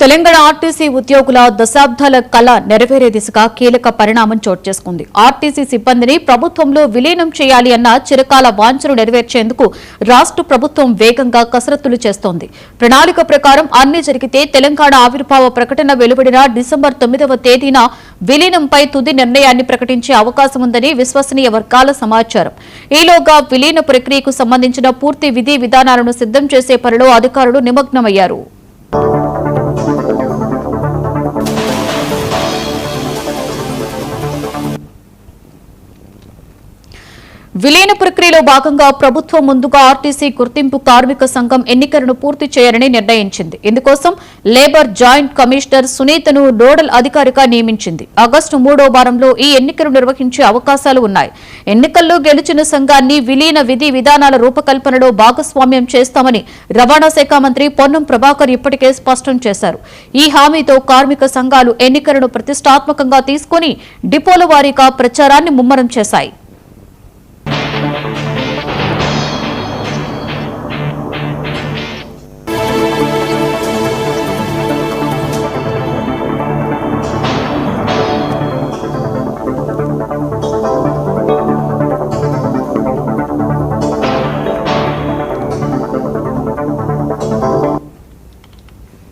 Telangana RTC ఉద్యోగుల దశాబ్దాల కళ నెరవేరే దిశగా కీలక పరిణామం చోటు చేసుకుంది. ఆర్టీసీ సిబ్బందిని ప్రభుత్వంలో విలీనం చేయాలి అన్న చిరకాల వాంఛను నెరవేర్చేందుకు రాష్ట్ర ప్రభుత్వం వేగంగా కసరత్తులు చేస్తోంది. ప్రణాళిక ప్రకారం అన్ని జరిగితే తెలంగాణ ఆవిర్భావ ప్రకటన వెలువడిన డిసెంబర్ 9వ తేదీన విలీనంపై తుది నిర్ణయాన్ని ప్రకటించే అవకాశం ఉందని విశ్వసనీయ వర్గాల సమాచారం. ఈలోగా విలీన ప్రక్రియకు సంబంధించిన పూర్తి విధి విధానాలను సిద్ధం చేసే పనిలో అధికారులు నిమగ్నమయ్యారు. విలీన ప్రక్రియలో భాగంగా ప్రభుత్వం ముందుగా ఆర్టీసీ గుర్తింపు కార్మిక సంఘం ఎన్నికలను పూర్తి చేయాలని నిర్ణయించింది. ఇందుకోసం లేబర్ జాయింట్ కమిషనర్ సునీతను నోడల్ అధికారిగా నియమించింది. ఆగస్టు 3వ వారంలో ఈ ఎన్నికలు నిర్వహించే అవకాశాలు ఉన్నాయి. ఎన్నికల్లో గెలిచిన సంఘాన్ని విలీన విధి విధానాల రూపకల్పనలో భాగస్వామ్యం చేస్తామని రవాణా శాఖ మంత్రి పొన్నం ప్రభాకర్ ఇప్పటికే స్పష్టం చేశారు. ఈ హామీతో కార్మిక సంఘాలు ఎన్నికలను ప్రతిష్టాత్మకంగా తీసుకుని డిపోల వారీగా ప్రచారాన్ని ముమ్మరం చేశాయి.